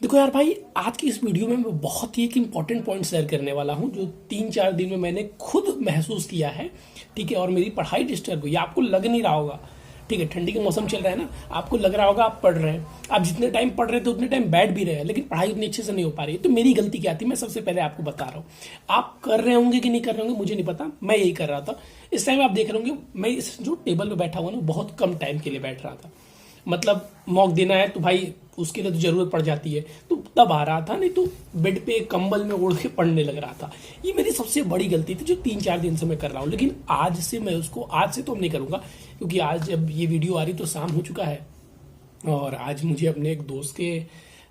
देखो यार भाई, आज की इस वीडियो में मैं बहुत ही एक इम्पॉर्टेंट पॉइंट शेयर करने वाला हूं जो 3-4 दिन में मैंने खुद महसूस किया है। ठीक है, और मेरी पढ़ाई डिस्टर्ब हुई, आपको लग नहीं रहा होगा। ठीक है, ठंडी का मौसम चल रहा है ना, आपको लग रहा होगा आप पढ़ रहे हैं, आप जितने टाइम पढ़ रहे थे उतने टाइम बैठ भी रहे हैं, लेकिन पढ़ाई उतनी अच्छे से नहीं हो पा रही है। तो मेरी गलती क्या थी, मैं सबसे पहले आपको बता रहा हूँ। आप कर रहे होंगे कि नहीं कर रहे होंगे मुझे नहीं पता, मैं यही कर रहा था। इस टाइम आप देख रहे होंगे मैं इस जो टेबल पे बैठा हुआ ना, बहुत कम टाइम के लिए बैठ रहा था। मतलब मॉक देना है तो भाई उसके लिए तो जरूरत पड़ जाती है, तो तब आ रहा था, नहीं तो बेड पे कंबल में ओढ़ के पढ़ने लग रहा था। ये मेरी सबसे बड़ी गलती थी जो 3-4 दिन से मैं कर रहा हूँ, लेकिन आज से मैं उसको, आज से तो अब नहीं करूंगा, क्योंकि आज जब ये वीडियो आ रही तो शाम हो चुका है और आज मुझे अपने एक दोस्त के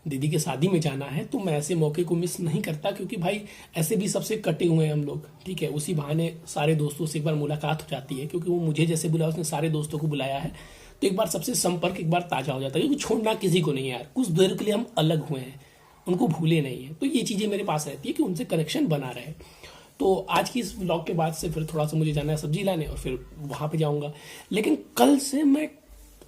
दीदी के शादी में जाना है। तो मैं ऐसे मौके को मिस नहीं करता, क्योंकि भाई ऐसे भी सबसे कटे हुए हैं हम लोग। ठीक है, उसी बहाने सारे दोस्तों से एक बार मुलाकात हो जाती है, क्योंकि वो मुझे जैसे बुलाया उसने सारे दोस्तों को बुलाया है, तो एक बार सबसे संपर्क एक बार ताजा हो जाता है, क्योंकि छोड़ना किसी को नहीं है यार। कुछ देर के लिए हम अलग हुए हैं, उनको भूले नहीं है, तो ये चीजें मेरे पास रहती है कि उनसे कनेक्शन बना रहे। तो आज की इस व्लॉग के बाद से फिर थोड़ा सा मुझे जाना है सब्जी लाने और फिर वहां पे जाऊंगा। लेकिन कल से मैं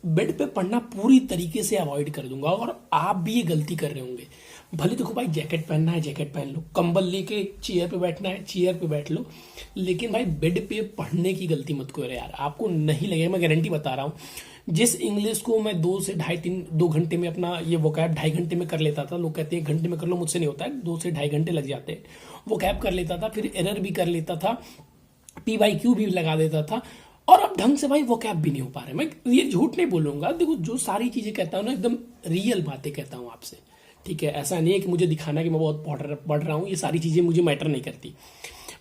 बेड पे पढ़ना पूरी तरीके से अवॉइड कर दूंगा, और आप भी ये गलती कर रहे होंगे। भले देखो भाई, जैकेट पहनना है जैकेट पहन लो, कंबल लेके चेयर पे बैठना है चेयर पे बैठ लो, लेकिन भाई बेड पे पढ़ने की गलती मत करो यार। आपको नहीं लगेगा, मैं गारंटी बता रहा हूँ। जिस इंग्लिश को मैं 2 से 2.5 घंटे में अपना ये वोकैब 2.5 घंटे में कर लेता था, लोग कहते हैं 1 घंटे में कर लो, मुझसे नहीं होता है, 2 से 2.5 घंटे लग जाते हैं। वोकैब कर लेता था, फिर एरर भी कर लेता था, PYQ भी लगा देता था, और अब ढंग से भाई वो कैब भी नहीं हो पा रहे। मैं ये झूठ नहीं बोलूंगा, देखो जो सारी चीजें कहता हूँ ना, एकदम रियल बातें कहता हूँ आपसे। ठीक है, ऐसा नहीं है कि मुझे दिखाना कि मैं बहुत पढ़ रहा हूँ, ये सारी चीजें मुझे मैटर नहीं करती।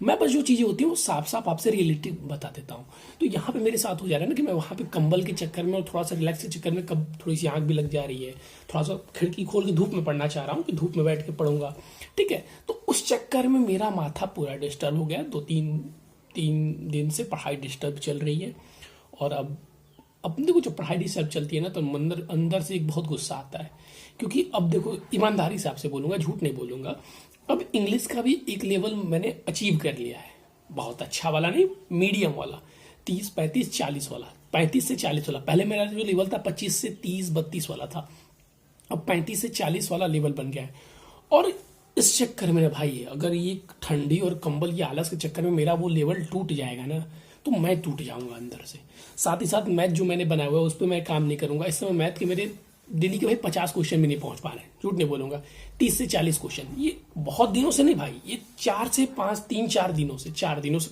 मैं बस जो चीजें होती हैं वो साफ साफ आपसे रियलिटी बता देता हूँ। तो यहाँ पे मेरे साथ हो जा रहा है ना कि मैं वहां पे कंबल के चक्कर में और थोड़ा सा रिलैक्स के चक्कर में, कब थोड़ी सी आंख भी लग जा रही है, थोड़ा सा खिड़की खोल के धूप में पढ़ना चाह रहा हूँ कि धूप में बैठ के पढ़ूंगा। ठीक है, तो उस चक्कर में मेरा माथा पूरा डिस्टर्ब हो गया। 2-3 दिन से पढ़ाई डिस्टर्ब चल रही है, और अब देखो जब पढ़ाई डिस्टर्ब चलती है ना, तो अंदर अंदर से एक बहुत गुस्सा आता है। क्योंकि अब देखो, ईमानदारी से आपसे बोलूंगा, झूठ नहीं बोलूंगा, अब इंग्लिश का भी एक लेवल मैंने अचीव कर लिया है। बहुत अच्छा वाला नहीं, मीडियम वाला, 30-35-40 वाला, 35 से 40 वाला। पहले मेरा जो लेवल था 25 से 30-32 वाला था, अब 35 से 40 वाला लेवल बन गया है। और इस चक्कर में भाई, अगर ये ठंडी और कंबल की आलस के चक्कर में मेरा वो लेवल टूट जाएगा ना, तो मैं टूट जाऊंगा अंदर से। साथ ही साथ मैथ जो मैंने बनाया हुआ है उस पर मैं काम नहीं करूंगा। इस समय मैथ के मेरे दिल्ली के भाई 50 क्वेश्चन भी नहीं पहुंच पा रहे हैं, झूठ नहीं बोलूंगा। 30 से 40 क्वेश्चन, ये बहुत दिनों से नहीं भाई, ये 3-4 दिनों से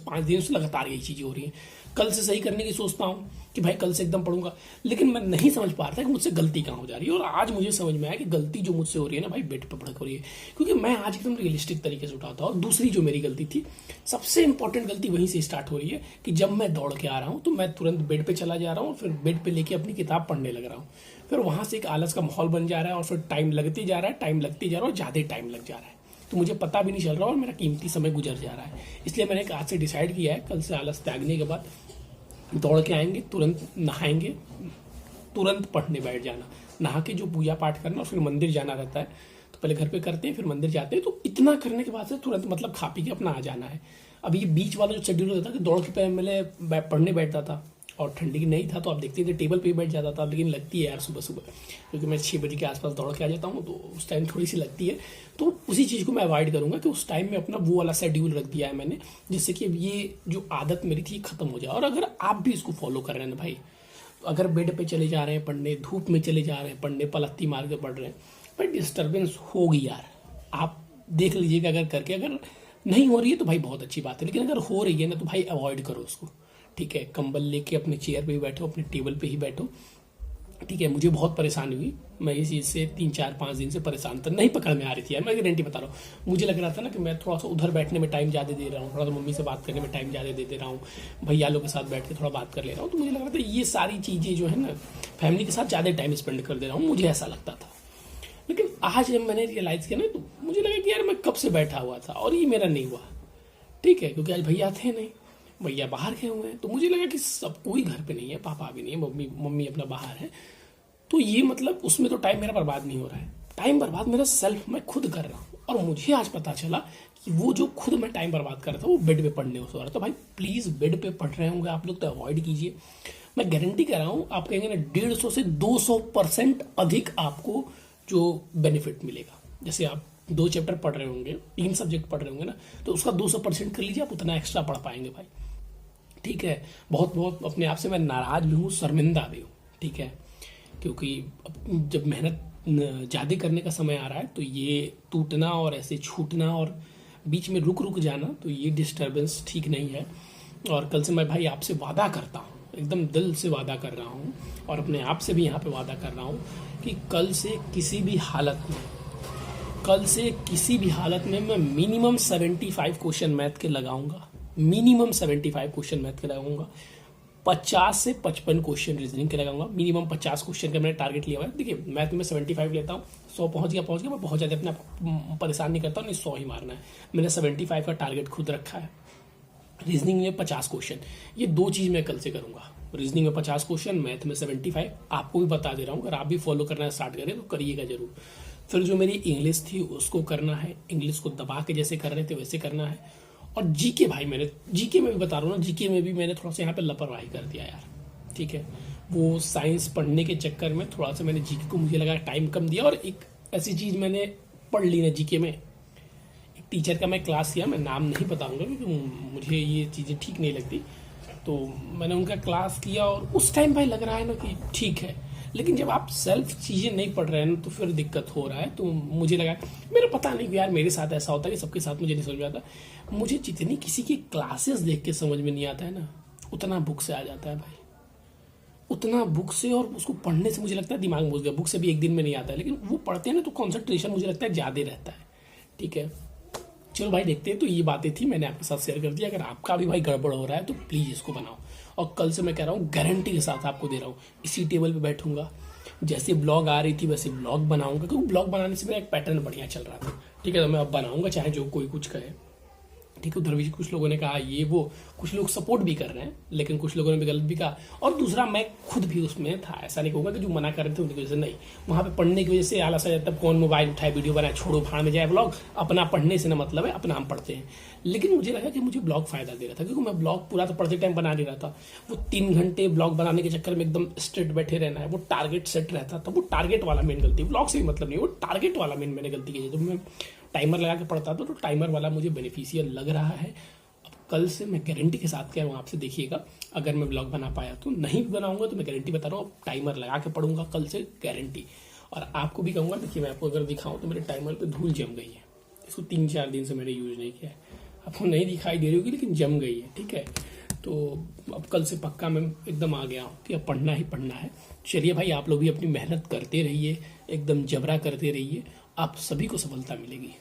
5 दिनों से लगातार यही चीजें हो रही हैं। कल से सही करने की सोचता हूँ कि भाई कल से एकदम पढ़ूंगा, लेकिन मैं नहीं समझ पा रहा था कि मुझसे गलती कहाँ हो जा रही है। और आज मुझे समझ में आया कि गलती जो मुझसे हो रही है ना भाई, बेड पे पढ़ हो रही है, क्योंकि मैं आज एकदम रियलिस्टिक तरीके से उठाता हूँ। और दूसरी जो मेरी गलती थी, सबसे इंपॉर्टेंट गलती वहीं से स्टार्ट हो रही है कि जब मैं दौड़ के आ रहा हूँ तो मैं तुरंत बेड पे चला जा रहा हूँ, फिर बेड पे लेके अपनी किताब पढ़ने लग रहा हूँ। फिर वहां से एक आलस का माहौल बन जा रहा है, और फिर टाइम लगते जा रहा है, टाइम लगते जा रहा है, और ज्यादा टाइम लग जा रहा है, तो मुझे पता भी नहीं चल रहा और मेरा कीमती समय गुजर जा रहा है। इसलिए मैंने आज से डिसाइड किया है, कल से आलस त्यागने के बाद दौड़ के आएंगे, तुरंत नहाएंगे, तुरंत पढ़ने बैठ जाना, नहा के जो पूजा पाठ करना और फिर मंदिर जाना रहता है, तो पहले घर पे करते हैं फिर मंदिर जाते हैं। तो इतना करने के बाद से तुरंत मतलब खा पी के अपना आ जाना है। अब ये बीच वाला जो शेड्यूल होता था कि दौड़ के पहले पढ़ने बैठता था, और ठंडी की नहीं था तो आप देखते थे टेबल पे ही बैठ जाता था, लेकिन लगती है यार सुबह सुबह, क्योंकि मैं 6 बजे के आसपास दौड़ के आ जाता हूँ, तो उस टाइम थोड़ी सी लगती है। तो उसी चीज़ को मैं अवॉइड करूंगा कि उस टाइम में अपना वो वाला शेड्यूल रख दिया है मैंने, जिससे कि ये जो आदत मेरी थी खत्म हो जाए। और अगर आप भी इसको फॉलो कर रहे हैं ना भाई, तो अगर बेड पे चले जा रहे हैं पढ़ने, धूप में चले जा रहे हैं पढ़ने, पलत्ती मार के पढ़ रहे हैं, भाई डिस्टर्बेंस होगी यार, आप देख लीजिएगा। अगर करके, अगर नहीं हो रही है तो भाई बहुत अच्छी बात है, लेकिन अगर हो रही है ना तो भाई अवॉइड करो उसको। ठीक है, कंबल लेके अपने चेयर पे ही बैठो, अपने टेबल पे ही बैठो। ठीक है, मुझे बहुत परेशानी हुई, मैं इस चीज़ से 3-4-5 दिन से परेशान था, नहीं पकड़ में आ रही थी यार, मैं गारंटी बता रहा हूँ। मुझे लग रहा था ना कि मैं थोड़ा सा उधर बैठने में टाइम ज़्यादा दे रहा हूँ, थोड़ा सा मम्मी से बात करने में टाइम ज़्यादा दे रहा हूँ, भैया लोग के साथ बैठ के थोड़ा बात कर ले रहा हूँ, तो मुझे लग रहा था ये सारी चीज़ें जो है ना, फैमिली के साथ ज़्यादा टाइम स्पेंड कर दे रहा हूँ, मुझे ऐसा लगता था। लेकिन आज जब मैंने रियलाइज़ किया ना, तो मुझे लगा कि यार मैं कब से बैठा हुआ था और ये मेरा नहीं हुआ। ठीक है, क्योंकि आज भैया थे नहीं, भैया बाहर गए हुए हैं, तो मुझे लगा कि सब कोई घर पे नहीं है, पापा भी नहीं है, मम्मी अपना बाहर है, तो ये मतलब उसमें तो टाइम मेरा बर्बाद नहीं हो रहा है। टाइम बर्बाद मेरा सेल्फ मैं खुद कर रहा हूँ। और मुझे आज पता चला कि वो जो खुद मैं टाइम बर्बाद कर रहा था वो बेड पे पढ़ने हो रहा था। तो भाई प्लीज बेड पे पढ़ रहे होंगे आप लोग तो अवॉइड कीजिए। मैं गारंटी कर रहा हूँ, आप कहेंगे ना 150 से 200% अधिक आपको जो बेनिफिट मिलेगा। जैसे आप 2 चैप्टर पढ़ रहे होंगे, 3 सब्जेक्ट पढ़ रहे होंगे ना, तो उसका 200% कर लीजिए, आप उतना एक्स्ट्रा पढ़ पाएंगे भाई। ठीक है, बहुत बहुत अपने आप से मैं नाराज भी हूँ, शर्मिंदा भी हूँ। ठीक है, क्योंकि जब मेहनत ज़्यादा करने का समय आ रहा है तो ये टूटना और ऐसे छूटना और बीच में रुक रुक जाना, तो ये डिस्टर्बेंस ठीक नहीं है। और कल से मैं भाई आपसे वादा करता हूँ, एकदम दिल से वादा कर रहा हूँ और अपने आप से भी यहाँ पे वादा कर रहा हूँ कि कल से किसी भी हालत में मैं मिनिमम 75 क्वेश्चन मैथ के लगाऊंगा, मिनिमम 75 क्वेश्चन मैथ के लगाऊंगा, 50 से 55 क्वेश्चन रीजनिंग के लगाऊंगा। मिनिमम 50 क्वेश्चन का मैंने टारगेट लिया हुआ है। देखिए मैथ में 75 लेता हूँ, 100 पहुंच गया, मैं बहुत ज़्यादा अपने आप परेशान नहीं करता हूँ, नहीं 100 ही मारना है। मैंने 75 का टारगेट खुद रखा है। रीजनिंग में 50 क्वेश्चन, ये 2 चीज़ मैं कल से करूंगा। रीजनिंग में 50 क्वेश्चन, मैथ में 75। आपको भी बता दे रहा हूँ, अगर आप भी फॉलो करना स्टार्ट करें तो करिएगा जरूर। फिर जो मेरी इंग्लिश थी उसको करना है, इंग्लिश को दबा के जैसे कर रहे थे वैसे करना है। और जीके भाई, मैंने जीके में भी बता रहा हूँ ना, जीके में भी मैंने थोड़ा सा यहाँ पे लापरवाही कर दिया यार। ठीक है, वो साइंस पढ़ने के चक्कर में थोड़ा सा मैंने जीके को, मुझे लगा टाइम कम दिया। और एक ऐसी चीज़ मैंने पढ़ ली ना जीके में, एक टीचर का मैं क्लास किया, मैं नाम नहीं बताऊंगा क्योंकि मुझे ये चीज़ें ठीक नहीं लगती। तो मैंने उनका क्लास किया और उस टाइम भाई लग रहा है ना कि ठीक है, लेकिन जब आप सेल्फ चीज़ें नहीं पढ़ रहे हैं तो फिर दिक्कत हो रहा है। तो मुझे लगा, मेरा पता नहीं कि यार मेरे साथ ऐसा होता है कि सबके साथ मुझे नहीं समझ में आता। मुझे जितनी किसी की क्लासेस देख के समझ में नहीं आता है ना, उतना बुक से आ जाता है भाई, उतना बुक से। और उसको पढ़ने से मुझे लगता है दिमाग घुस गया। बुक से भी एक दिन में नहीं आता है, लेकिन वो पढ़ते हैं ना तो कॉन्सेंट्रेशन मुझे लगता है ज़्यादा रहता है। ठीक है, चलो भाई देखते हैं। तो ये बातें थी, मैंने आपके साथ शेयर कर दिया। अगर आपका भी भाई गड़बड़ हो रहा है तो प्लीज़ इसको बनाओ। और कल से मैं कह रहा हूँ, गारंटी के साथ आपको दे रहा हूँ, इसी टेबल पे बैठूंगा, जैसे ब्लॉग आ रही थी वैसे ब्लॉग बनाऊंगा, क्योंकि ब्लॉग बनाने से मेरा एक पैटर्न बढ़िया चल रहा था। ठीक है, तो मैं अब बनाऊंगा चाहे जो कोई कुछ कहे। ठीक है, उधर भी कुछ लोगों ने कहा ये वो, कुछ लोग सपोर्ट भी कर रहे हैं, लेकिन कुछ लोगों ने भी गलत भी कहा। और दूसरा, मैं खुद भी उसमें था, ऐसा नहीं कहूँगा कि जो मना कर रहे थे उनकी वजह से नहीं, वहाँ पे पढ़ने की वजह से आलस आ जाता है। कौन मोबाइल उठाए वीडियो बनाए, छोड़ो भाड़ में जाए ब्लॉग, अपना पढ़ने से ना मतलब है, अपना हम पढ़ते हैं। लेकिन मुझे लगा कि मुझे ब्लॉग फायदा दे रहा था, क्योंकि मैं ब्लॉग पूरा तो पढ़ते टाइम बना नहीं रहा था। वो 3 घंटे ब्लॉग बनाने के चक्कर में एकदम स्ट्रेट बैठे रहना है, वो टारगेट सेट रहता था। वो टारगेट वाला मेन गलती, ब्लॉग से भी मतलब नहीं, वो टारगेट वाला मेन मैंने गलती की। जब मैं टाइमर लगा के पढ़ता था तो टाइमर वाला मुझे बेनिफिशियल लग रहा है। कल से मैं गारंटी के साथ कह रहा हूँ आपसे, देखिएगा अगर मैं ब्लॉग बना पाया तो, नहीं भी बनाऊंगा तो मैं गारंटी बता रहा हूँ, टाइमर लगा के पढ़ूंगा कल से, गारंटी। और आपको भी कहूँगा, देखिए मैं आपको अगर दिखाऊं तो मेरे टाइमर पे धूल जम गई है, इसको 3-4 दिन से मैंने यूज नहीं किया है। आपको नहीं दिखाई दे रही होगी लेकिन जम गई है। ठीक है, तो अब कल से पक्का मैं एकदम आ गया हूँ कि अब पढ़ना ही पढ़ना है। चलिए भाई, आप लोग भी अपनी मेहनत करते रहिए, एकदम जबरा करते रहिए, आप सभी को सफलता मिलेगी।